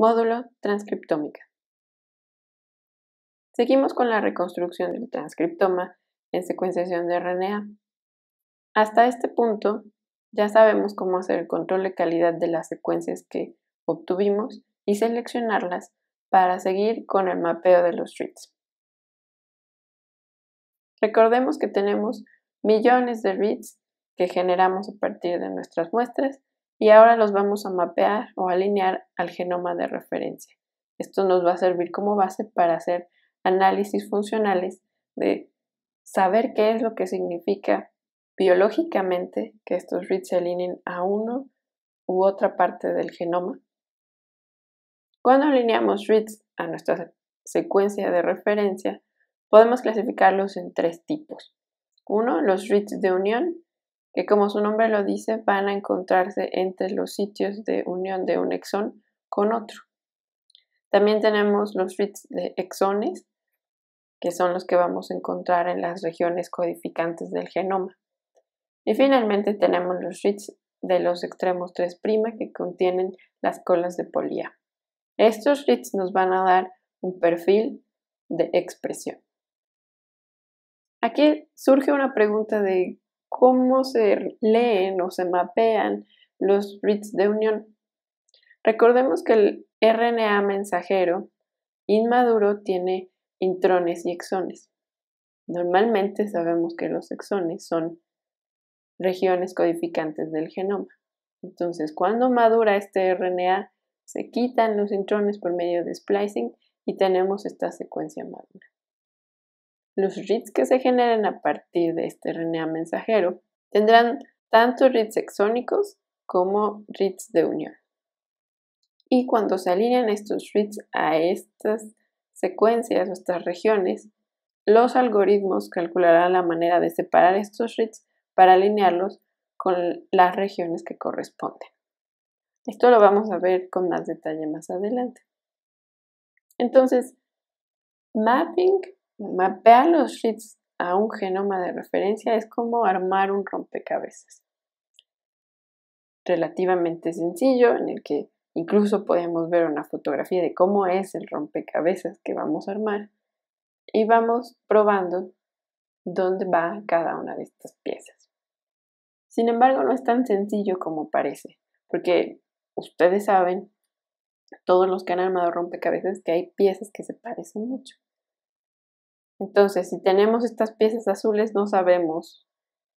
Módulo transcriptómica. Seguimos con la reconstrucción del transcriptoma en secuenciación de RNA. Hasta este punto ya sabemos cómo hacer el control de calidad de las secuencias que obtuvimos y seleccionarlas para seguir con el mapeo de los reads. Recordemos que tenemos millones de reads que generamos a partir de nuestras muestras y ahora los vamos a mapear o alinear al genoma de referencia. Esto nos va a servir como base para hacer análisis funcionales de saber qué es lo que significa biológicamente que estos reads se alineen a uno u otra parte del genoma. Cuando alineamos reads a nuestra secuencia de referencia, podemos clasificarlos en tres tipos. Uno, los reads de unión, que como su nombre lo dice, van a encontrarse entre los sitios de unión de un exón con otro. También tenemos los reads de exones, que son los que vamos a encontrar en las regiones codificantes del genoma. Y finalmente tenemos los reads de los extremos 3' que contienen las colas de poli A. Estos reads nos van a dar un perfil de expresión. Aquí surge una pregunta de cómo se leen o se mapean los reads de unión. Recordemos que el RNA mensajero inmaduro tiene intrones y exones. Normalmente sabemos que los exones son regiones codificantes del genoma. Entonces, cuando madura este RNA, se quitan los intrones por medio de splicing y tenemos esta secuencia madura. Los reads que se generen a partir de este RNA mensajero tendrán tanto reads exónicos como reads de unión. Y cuando se alinean estos reads a estas secuencias o estas regiones, los algoritmos calcularán la manera de separar estos reads para alinearlos con las regiones que corresponden. Esto lo vamos a ver con más detalle más adelante. Entonces, mapear los reads a un genoma de referencia es como armar un rompecabezas. Relativamente sencillo, en el que incluso podemos ver una fotografía de cómo es el rompecabezas que vamos a armar y vamos probando dónde va cada una de estas piezas. Sin embargo, no es tan sencillo como parece, porque ustedes saben, todos los que han armado rompecabezas, que hay piezas que se parecen mucho. Entonces, si tenemos estas piezas azules, no sabemos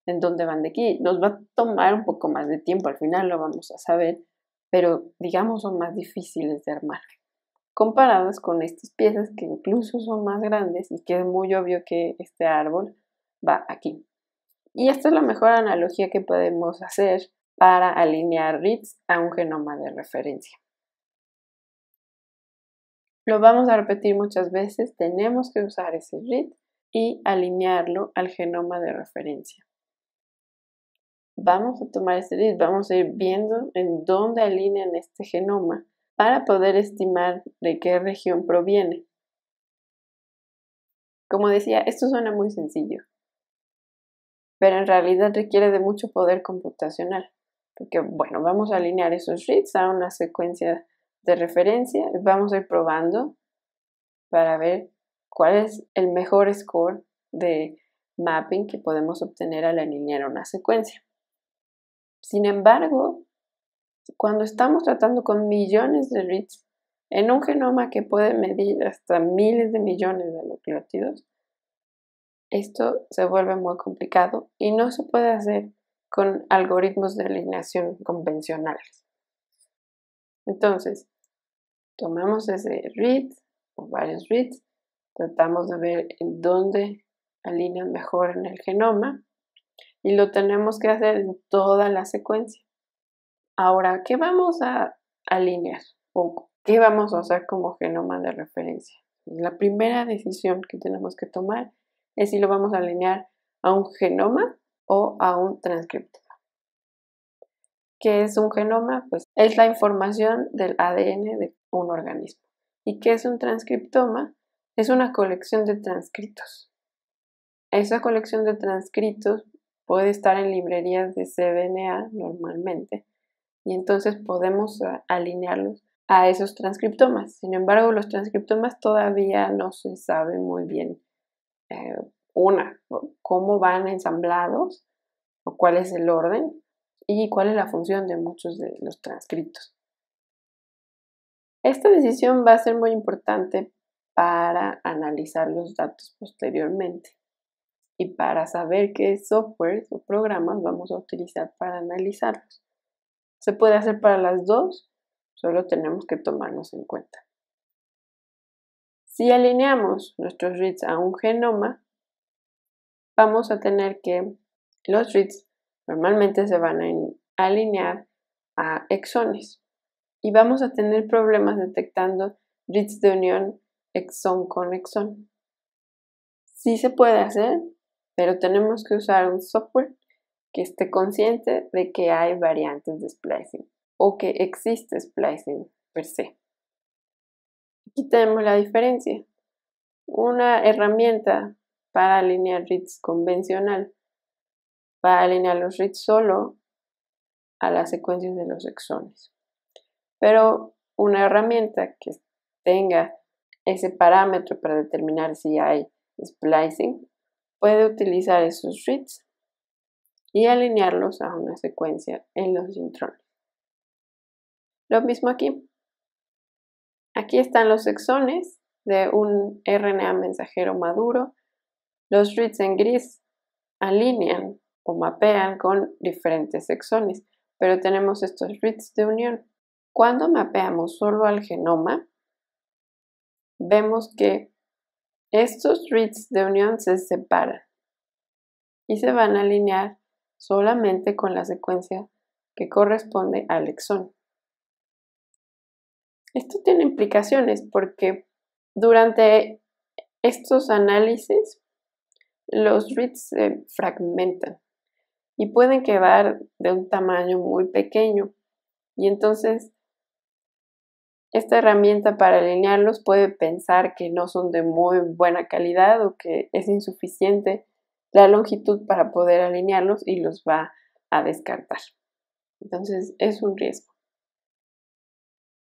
en dónde van de aquí. Nos va a tomar un poco más de tiempo, al final lo vamos a saber, pero digamos son más difíciles de armar, comparadas con estas piezas que incluso son más grandes y que es muy obvio que este árbol va aquí. Y esta es la mejor analogía que podemos hacer para alinear reads a un genoma de referencia. Lo vamos a repetir muchas veces, tenemos que usar ese read y alinearlo al genoma de referencia. Vamos a tomar este read, vamos a ir viendo en dónde alinean este genoma para poder estimar de qué región proviene. Como decía, esto suena muy sencillo, pero en realidad requiere de mucho poder computacional, porque bueno, vamos a alinear esos reads a una secuencia de referencia y vamos a ir probando para ver cuál es el mejor score de mapping que podemos obtener al alinear una secuencia. Sin embargo, cuando estamos tratando con millones de reads en un genoma que puede medir hasta miles de millones de nucleótidos, esto se vuelve muy complicado y no se puede hacer con algoritmos de alineación convencionales. Entonces, tomamos ese read o varios reads, tratamos de ver en dónde alinean mejor en el genoma y lo tenemos que hacer en toda la secuencia. Ahora, ¿qué vamos a alinear o qué vamos a usar como genoma de referencia? La primera decisión que tenemos que tomar es si lo vamos a alinear a un genoma o a un transcriptoma. ¿Qué es un genoma? Pues es la información del ADN de un organismo. ¿Y qué es un transcriptoma? Es una colección de transcritos. Esa colección de transcritos puede estar en librerías de cDNA normalmente y entonces podemos alinearlos a esos transcriptomas. Sin embargo, los transcriptomas todavía no se sabe muy bien cómo van ensamblados o cuál es el orden y cuál es la función de muchos de los transcriptos. Esta decisión va a ser muy importante para analizar los datos posteriormente y para saber qué softwares o programas vamos a utilizar para analizarlos. Se puede hacer para las dos, solo tenemos que tomarnos en cuenta. Si alineamos nuestros reads a un genoma, vamos a tener que los reads normalmente se van a alinear a exones y vamos a tener problemas detectando reads de unión exón con exón. Sí se puede hacer, pero tenemos que usar un software que esté consciente de que hay variantes de splicing o que existe splicing per se. Aquí tenemos la diferencia. Una herramienta para alinear reads convencional va a alinear los reads solo a las secuencias de los exones. Pero una herramienta que tenga ese parámetro para determinar si hay splicing puede utilizar esos reads y alinearlos a una secuencia en los intrones. Lo mismo aquí. Aquí están los exones de un RNA mensajero maduro. Los reads en gris alinean o mapean con diferentes exones, pero tenemos estos reads de unión. Cuando mapeamos solo al genoma, vemos que estos reads de unión se separan y se van a alinear solamente con la secuencia que corresponde al exón. Esto tiene implicaciones porque durante estos análisis los reads se fragmentan y pueden quedar de un tamaño muy pequeño y entonces esta herramienta para alinearlos puede pensar que no son de muy buena calidad o que es insuficiente la longitud para poder alinearlos y los va a descartar. Entonces es un riesgo.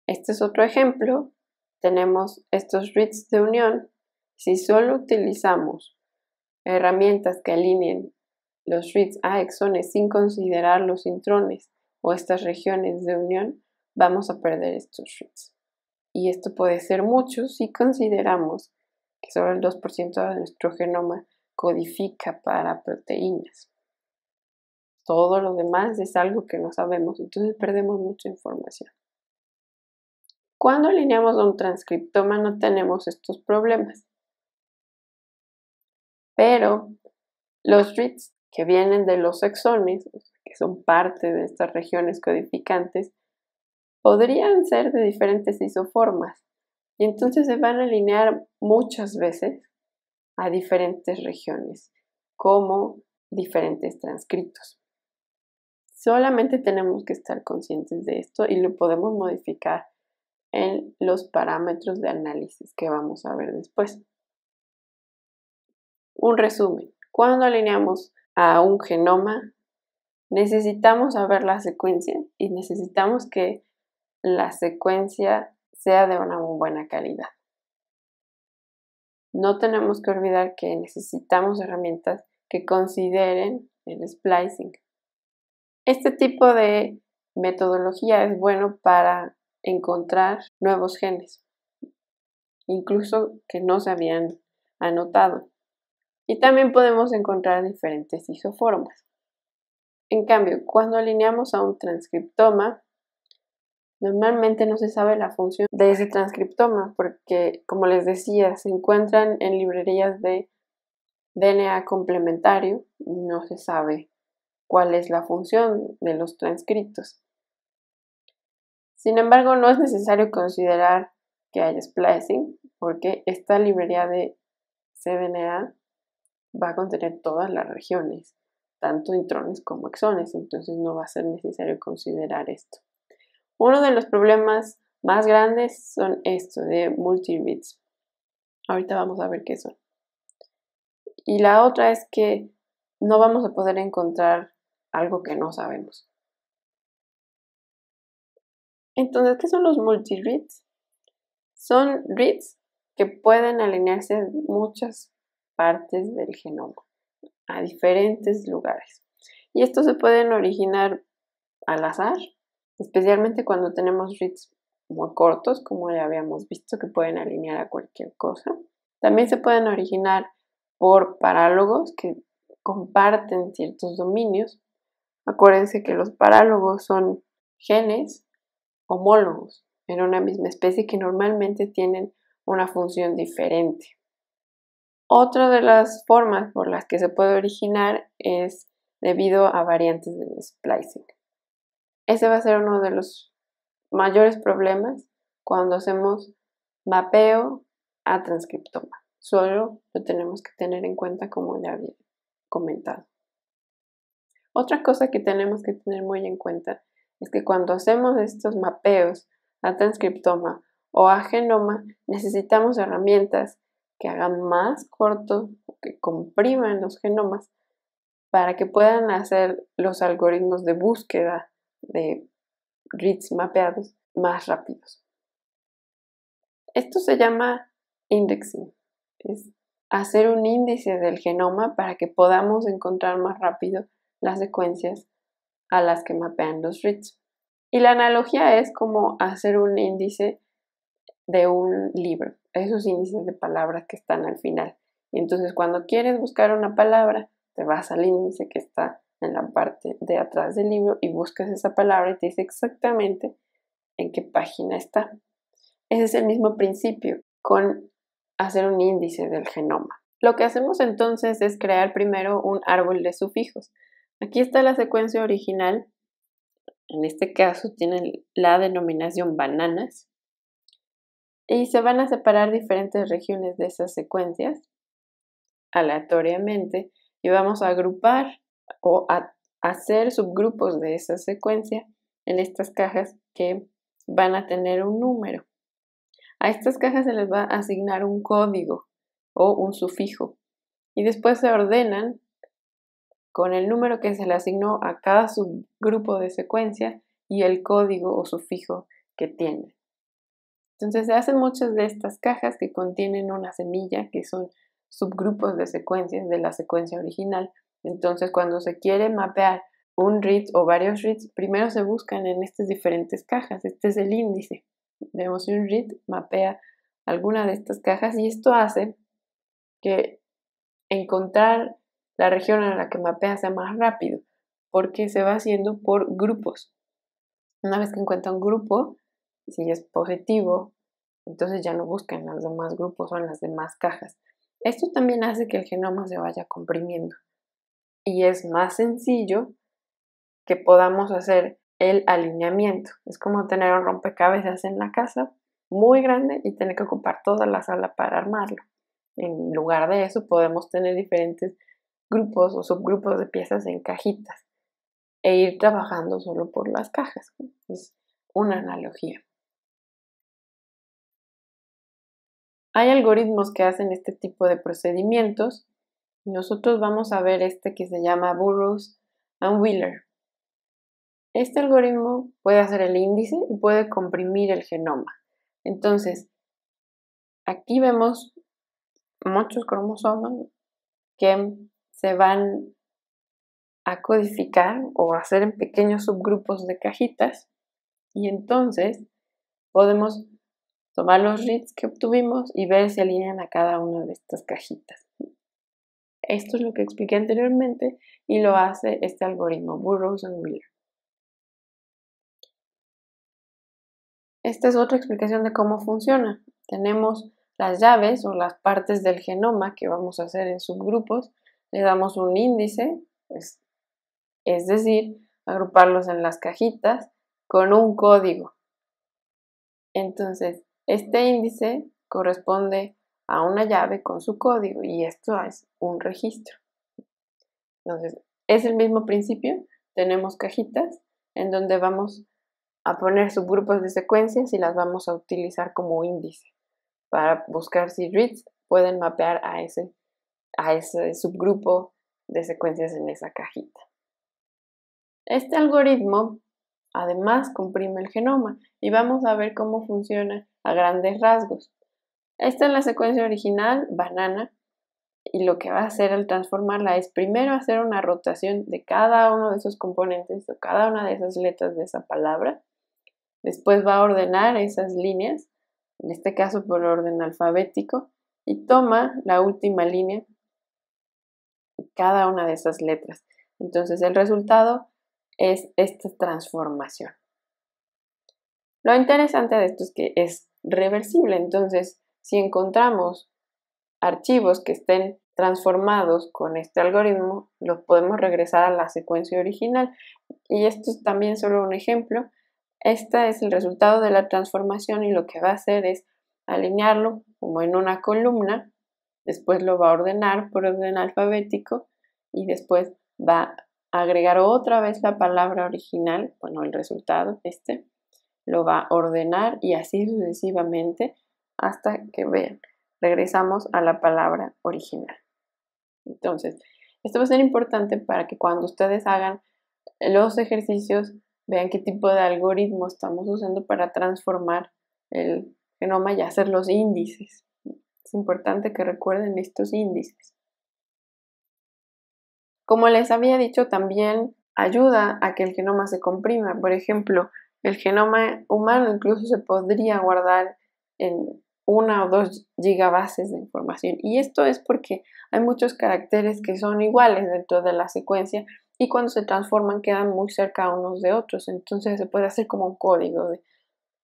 Este es otro ejemplo. Tenemos estos reads de unión. Si solo utilizamos herramientas que alineen los reads a exones sin considerar los intrones o estas regiones de unión, vamos a perder estos reads. Y esto puede ser mucho si consideramos que solo el 2% de nuestro genoma codifica para proteínas. Todo lo demás es algo que no sabemos, entonces perdemos mucha información. Cuando alineamos a un transcriptoma no tenemos estos problemas. Pero los reads que vienen de los exones, que son parte de estas regiones codificantes, podrían ser de diferentes isoformas y entonces se van a alinear muchas veces a diferentes regiones como diferentes transcriptos. Solamente tenemos que estar conscientes de esto y lo podemos modificar en los parámetros de análisis que vamos a ver después. Un resumen. Cuando alineamos a un genoma, necesitamos saber la secuencia y necesitamos que la secuencia sea de una muy buena calidad. No tenemos que olvidar que necesitamos herramientas que consideren el splicing. Este tipo de metodología es bueno para encontrar nuevos genes, incluso que no se habían anotado. Y también podemos encontrar diferentes isoformas. En cambio, cuando alineamos a un transcriptoma, normalmente no se sabe la función de ese transcriptoma porque, como les decía, se encuentran en librerías de DNA complementario. No se sabe cuál es la función de los transcriptos. Sin embargo, no es necesario considerar que haya splicing porque esta librería de cDNA va a contener todas las regiones, tanto intrones como exones, entonces no va a ser necesario considerar esto. Uno de los problemas más grandes son esto de multi-reads. Ahorita vamos a ver qué son. Y la otra es que no vamos a poder encontrar algo que no sabemos. Entonces, ¿qué son los multi-reads? Son reads que pueden alinearse en muchas partes del genoma, a diferentes lugares. Y estos se pueden originar al azar, especialmente cuando tenemos reads muy cortos, como ya habíamos visto, que pueden alinear a cualquier cosa. También se pueden originar por parálogos que comparten ciertos dominios. Acuérdense que los parálogos son genes homólogos en una misma especie que normalmente tienen una función diferente. Otra de las formas por las que se puede originar es debido a variantes del splicing. Ese va a ser uno de los mayores problemas cuando hacemos mapeo a transcriptoma. Solo lo tenemos que tener en cuenta, como ya había comentado. Otra cosa que tenemos que tener muy en cuenta es que cuando hacemos estos mapeos a transcriptoma o a genoma, necesitamos herramientas que hagan más corto, que compriman los genomas para que puedan hacer los algoritmos de búsqueda de reads mapeados más rápidos. Esto se llama indexing, es hacer un índice del genoma para que podamos encontrar más rápido las secuencias a las que mapean los reads. Y la analogía es como hacer un índice de un libro, esos índices de palabras que están al final. Y entonces cuando quieres buscar una palabra, te vas al índice que está en la parte de atrás del libro y buscas esa palabra y te dice exactamente en qué página está. Ese es el mismo principio con hacer un índice del genoma. Lo que hacemos entonces es crear primero un árbol de sufijos. Aquí está la secuencia original. En este caso tienen la denominación bananas. Y se van a separar diferentes regiones de esas secuencias aleatoriamente y vamos a agrupar o a hacer subgrupos de esa secuencia en estas cajas que van a tener un número. A estas cajas se les va a asignar un código o un sufijo y después se ordenan con el número que se le asignó a cada subgrupo de secuencia y el código o sufijo que tiene. Entonces se hacen muchas de estas cajas que contienen una semilla, que son subgrupos de secuencias de la secuencia original. Entonces cuando se quiere mapear un read o varios reads, primero se buscan en estas diferentes cajas. Este es el índice. Vemos si un read mapea alguna de estas cajas y esto hace que encontrar la región en la que mapea sea más rápido, porque se va haciendo por grupos. Una vez que encuentra un grupo, si es positivo, entonces ya no busca en los demás grupos o en las demás cajas. Esto también hace que el genoma se vaya comprimiendo y es más sencillo que podamos hacer el alineamiento. Es como tener un rompecabezas en la casa muy grande y tener que ocupar toda la sala para armarlo. En lugar de eso podemos tener diferentes grupos o subgrupos de piezas en cajitas e ir trabajando solo por las cajas. Es una analogía. Hay algoritmos que hacen este tipo de procedimientos. Nosotros vamos a ver este que se llama Burrows and Wheeler. Este algoritmo puede hacer el índice y puede comprimir el genoma. Entonces, aquí vemos muchos cromosomas que se van a codificar o a hacer en pequeños subgrupos de cajitas y entonces podemos tomar los reads que obtuvimos y ver si alinean a cada una de estas cajitas. Esto es lo que expliqué anteriormente y lo hace este algoritmo Burrows and Wheeler. Esta es otra explicación de cómo funciona. Tenemos las llaves o las partes del genoma que vamos a hacer en subgrupos. Le damos un índice, es decir, agruparlos en las cajitas con un código. Entonces, este índice corresponde a una llave con su código y esto es un registro. Entonces, es el mismo principio. Tenemos cajitas en donde vamos a poner subgrupos de secuencias y las vamos a utilizar como índice para buscar si reads pueden mapear a ese subgrupo de secuencias en esa cajita. Este algoritmo además comprime el genoma y vamos a ver cómo funciona a grandes rasgos. Esta es la secuencia original, banana, y lo que va a hacer al transformarla es primero hacer una rotación de cada uno de esos componentes o cada una de esas letras de esa palabra. Después va a ordenar esas líneas, en este caso por orden alfabético, y toma la última línea y cada una de esas letras. Entonces el resultado es esta transformación. Lo interesante de esto es que es reversible, entonces si encontramos archivos que estén transformados con este algoritmo, los podemos regresar a la secuencia original. Y esto es también solo un ejemplo. Este es el resultado de la transformación y lo que va a hacer es alinearlo como en una columna, después lo va a ordenar por orden alfabético y después va a agregar otra vez la palabra original, bueno, el resultado, lo va a ordenar y así sucesivamente hasta que vean, regresamos a la palabra original. Entonces, esto va a ser importante para que cuando ustedes hagan los ejercicios vean qué tipo de algoritmo estamos usando para transformar el genoma y hacer los índices. Es importante que recuerden estos índices. Como les había dicho, también ayuda a que el genoma se comprima. Por ejemplo, el genoma humano incluso se podría guardar en 1 o 2 gigabases de información. Y esto es porque hay muchos caracteres que son iguales dentro de la secuencia y cuando se transforman quedan muy cerca unos de otros. Entonces se puede hacer como un código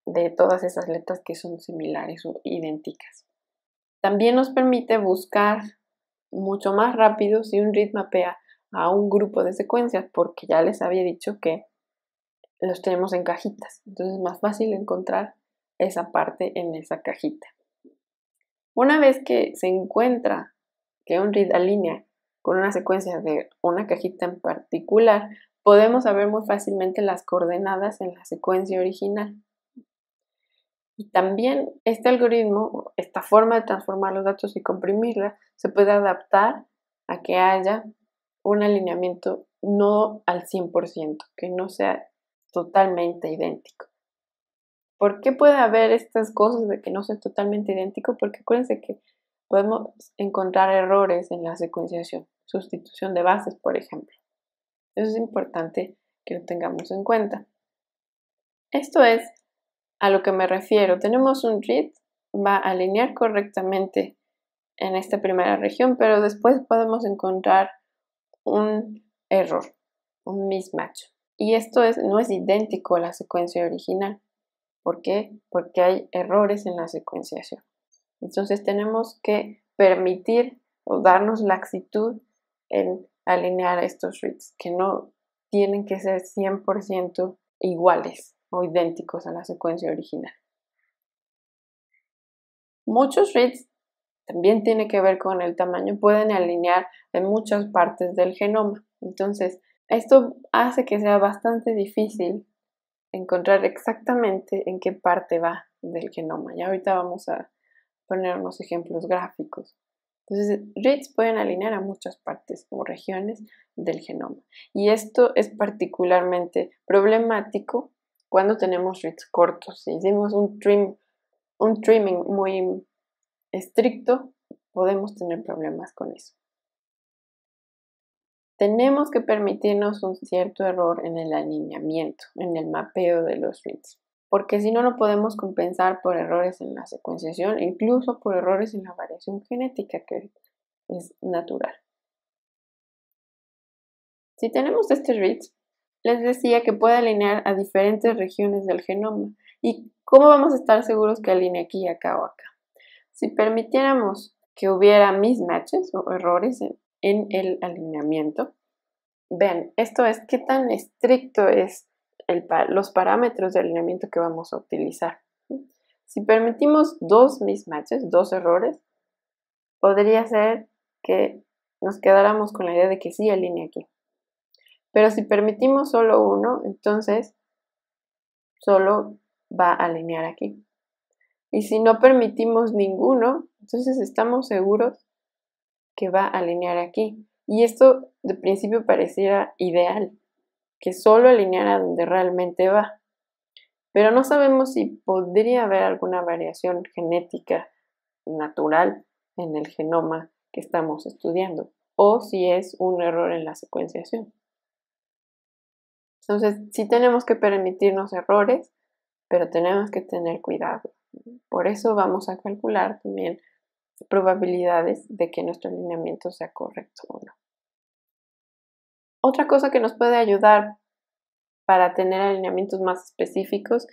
de todas esas letras que son similares o idénticas. También nos permite buscar mucho más rápido si un read mapea a un grupo de secuencias, porque ya les había dicho que los tenemos en cajitas. Entonces es más fácil encontrar esa parte en esa cajita. Una vez que se encuentra que un read alinea con una secuencia de una cajita en particular, podemos saber muy fácilmente las coordenadas en la secuencia original. Y también este algoritmo, esta forma de transformar los datos y comprimirla, se puede adaptar a que haya un alineamiento no al 100%, que no sea totalmente idéntico. ¿Por qué puede haber estas cosas de que no sea totalmente idéntico? Porque acuérdense que podemos encontrar errores en la secuenciación, sustitución de bases, por ejemplo. Eso es importante que lo tengamos en cuenta. Esto es a lo que me refiero. Tenemos un read, va a alinear correctamente en esta primera región, pero después podemos encontrar un error, un mismatch. Y esto no es idéntico a la secuencia original. ¿Por qué? Porque hay errores en la secuenciación. Entonces tenemos que permitir o darnos laxitud en alinear estos reads, que no tienen que ser 100% iguales o idénticos a la secuencia original. Muchos reads también tiene que ver con el tamaño, pueden alinear en muchas partes del genoma. Entonces, esto hace que sea bastante difícil encontrar exactamente en qué parte va del genoma. Y ahorita vamos a poner unos ejemplos gráficos. Entonces, reads pueden alinear a muchas partes o regiones del genoma. Y esto es particularmente problemático cuando tenemos reads cortos. Si hicimos un trimming muy estricto, podemos tener problemas con eso. Tenemos que permitirnos un cierto error en el alineamiento, en el mapeo de los reads, porque si no, no podemos compensar por errores en la secuenciación, incluso por errores en la variación genética, que es natural. Si tenemos este reads, les decía que puede alinear a diferentes regiones del genoma. ¿Y cómo vamos a estar seguros que alinee aquí, acá o acá? Si permitiéramos que hubiera mismatches o errores en el alineamiento, vean, esto es qué tan estricto es los parámetros de alineamiento que vamos a utilizar. Si permitimos 2 mismatches, 2 errores, podría ser que nos quedáramos con la idea de que sí alinea aquí. Pero si permitimos solo uno, entonces solo va a alinear aquí. Y si no permitimos ninguno, entonces estamos seguros que va a alinear aquí. Y esto de principio pareciera ideal, que solo alineara donde realmente va. Pero no sabemos si podría haber alguna variación genética natural en el genoma que estamos estudiando o si es un error en la secuenciación. Entonces, sí tenemos que permitirnos errores, pero tenemos que tener cuidado. Por eso vamos a calcular también probabilidades de que nuestro alineamiento sea correcto o no. Otra cosa que nos puede ayudar para tener alineamientos más específicos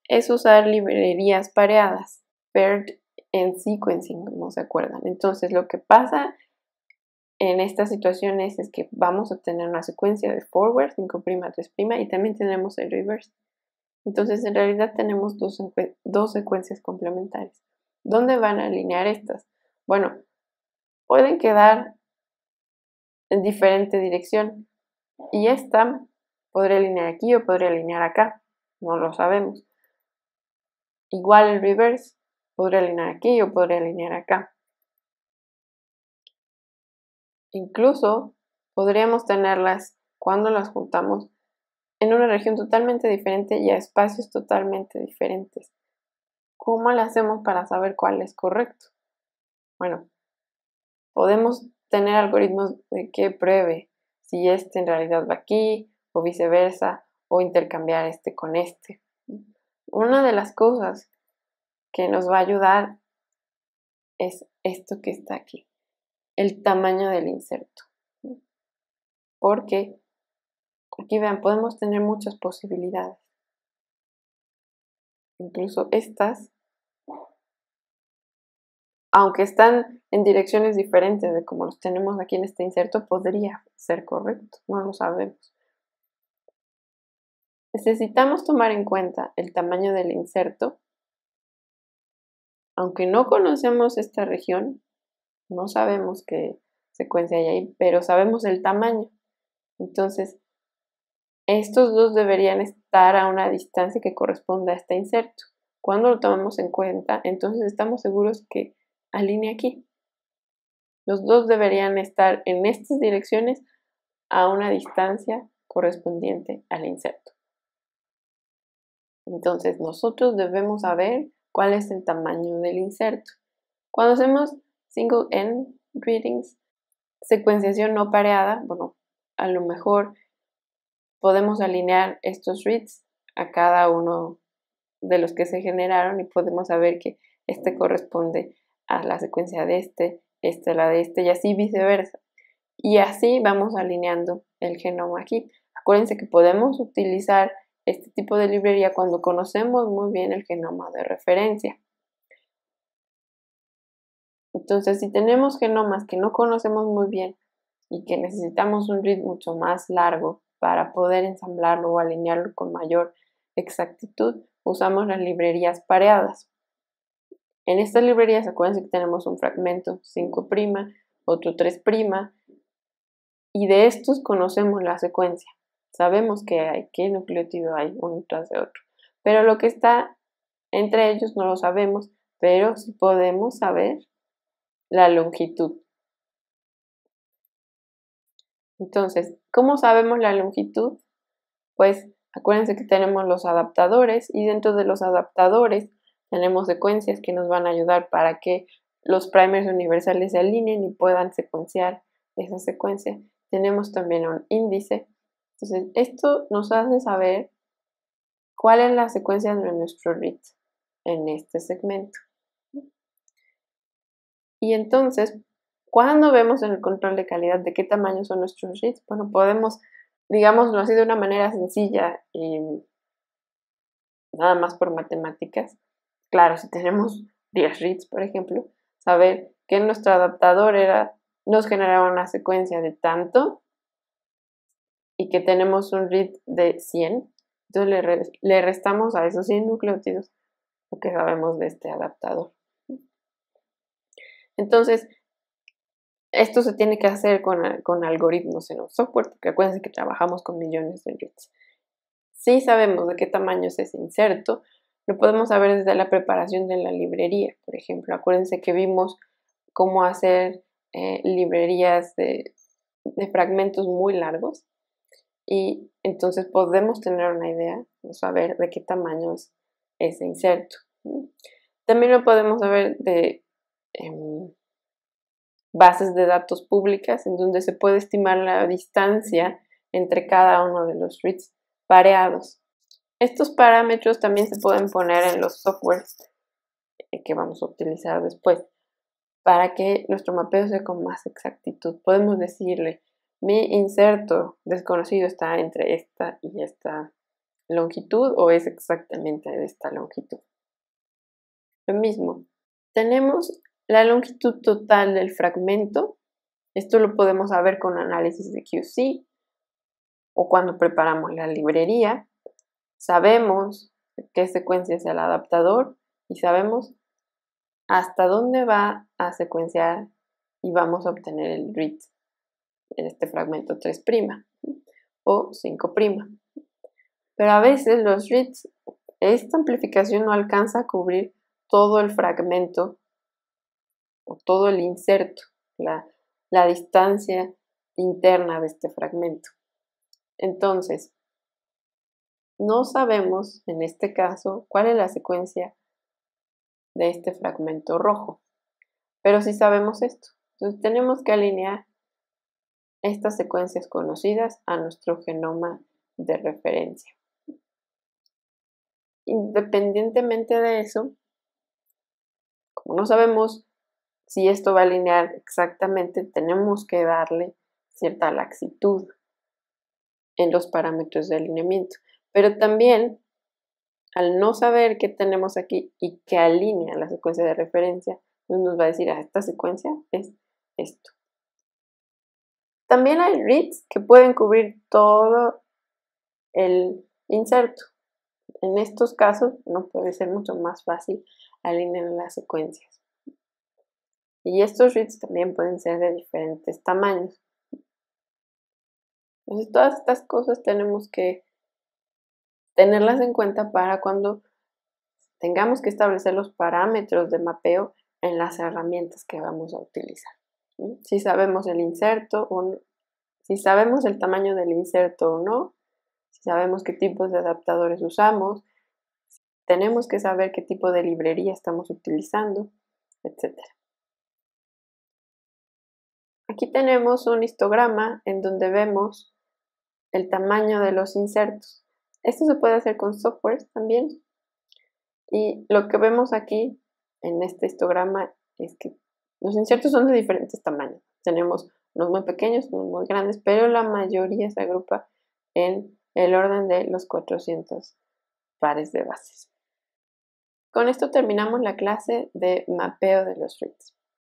es usar librerías pareadas, paired end sequencing, como se acuerdan. Entonces, lo que pasa en estas situaciones es que vamos a tener una secuencia de forward, 5', 3', y también tenemos el reverse. Entonces, en realidad tenemos dos secuencias complementarias. ¿Dónde van a alinear estas? Bueno, pueden quedar en diferente dirección y esta podría alinear aquí o podría alinear acá, no lo sabemos. Igual el reverse podría alinear aquí o podría alinear acá. Incluso podríamos tenerlas cuando las juntamos en una región totalmente diferente y a espacios totalmente diferentes. ¿Cómo le hacemos para saber cuál es correcto? Bueno, podemos tener algoritmos de que pruebe si este en realidad va aquí o viceversa o intercambiar este con este. Una de las cosas que nos va a ayudar es esto que está aquí, el tamaño del inserto. Porque aquí vean, podemos tener muchas posibilidades. Incluso estas, aunque están en direcciones diferentes de como los tenemos aquí en este inserto, podría ser correcto, no lo sabemos. Necesitamos tomar en cuenta el tamaño del inserto. Aunque no conocemos esta región, no sabemos qué secuencia hay ahí, pero sabemos el tamaño. Entonces, estos dos deberían estar a una distancia que corresponda a este inserto. Cuando lo tomamos en cuenta, entonces estamos seguros que alinea aquí. Los dos deberían estar en estas direcciones a una distancia correspondiente al inserto. Entonces, nosotros debemos saber cuál es el tamaño del inserto. Cuando hacemos single end readings, secuenciación no pareada, bueno, a lo mejor podemos alinear estos reads a cada uno de los que se generaron y podemos saber que este corresponde a la secuencia de este a la de este y así viceversa. Y así vamos alineando el genoma aquí. Acuérdense que podemos utilizar este tipo de librería cuando conocemos muy bien el genoma de referencia. Entonces, si tenemos genomas que no conocemos muy bien y que necesitamos un read mucho más largo para poder ensamblarlo o alinearlo con mayor exactitud, usamos las librerías pareadas. En estas librerías, acuérdense que tenemos un fragmento 5', otro 3', y de estos conocemos la secuencia. Sabemos qué nucleótido hay uno tras de otro. Pero lo que está entre ellos no lo sabemos, pero sí podemos saber la longitud. Entonces, ¿cómo sabemos la longitud? Pues acuérdense que tenemos los adaptadores y dentro de los adaptadores tenemos secuencias que nos van a ayudar para que los primers universales se alineen y puedan secuenciar esa secuencia. Tenemos también un índice. Entonces, esto nos hace saber cuál es la secuencia de nuestro read en este segmento. Y entonces, cuando vemos en el control de calidad de qué tamaño son nuestros reads, bueno, podemos, digámoslo así de una manera sencilla y nada más por matemáticas. Claro, si tenemos 10 reads, por ejemplo, saber que nuestro adaptador nos generaba una secuencia de tanto y que tenemos un read de 100, entonces le restamos a esos 100 nucleótidos lo que sabemos de este adaptador. Entonces, esto se tiene que hacer con algoritmos en un software, porque acuérdense que trabajamos con millones de reads. Si sabemos de qué tamaño es ese inserto, lo podemos saber desde la preparación de la librería. Por ejemplo, acuérdense que vimos cómo hacer librerías de fragmentos muy largos y entonces podemos tener una idea, saber de qué tamaño es ese inserto. También lo podemos saber de bases de datos públicas en donde se puede estimar la distancia entre cada uno de los reads pareados. Estos parámetros también se pueden poner en los softwares que vamos a utilizar después para que nuestro mapeo sea con más exactitud. Podemos decirle, mi inserto desconocido está entre esta y esta longitud o es exactamente de esta longitud. Lo mismo, tenemos la longitud total del fragmento. Esto lo podemos saber con análisis de QC o cuando preparamos la librería. Sabemos qué secuencia es el adaptador y sabemos hasta dónde va a secuenciar y vamos a obtener el read en este fragmento 3' o 5'. Pero a veces los reads, esta amplificación no alcanza a cubrir todo el fragmento o todo el inserto, la distancia interna de este fragmento. Entonces, no sabemos en este caso cuál es la secuencia de este fragmento rojo, pero sí sabemos esto. Entonces tenemos que alinear estas secuencias conocidas a nuestro genoma de referencia. Independientemente de eso, como no sabemos si esto va a alinear exactamente, tenemos que darle cierta laxitud en los parámetros de alineamiento. Pero también, al no saber qué tenemos aquí y qué alinea la secuencia de referencia, nos va a decir, esta secuencia es esto. También hay reads que pueden cubrir todo el inserto. En estos casos, no puede ser mucho más fácil alinear las secuencias. Y estos reads también pueden ser de diferentes tamaños. Entonces, todas estas cosas tenemos que tenerlas en cuenta para cuando tengamos que establecer los parámetros de mapeo en las herramientas que vamos a utilizar. Si sabemos el inserto o no, si sabemos el tamaño del inserto o no, si sabemos qué tipos de adaptadores usamos, tenemos que saber qué tipo de librería estamos utilizando, etc. Aquí tenemos un histograma en donde vemos el tamaño de los insertos. Esto se puede hacer con software también. Y lo que vemos aquí en este histograma es que los insertos son de diferentes tamaños. Tenemos unos muy pequeños, unos muy grandes, pero la mayoría se agrupa en el orden de los 400 pares de bases. Con esto terminamos la clase de mapeo de los reads.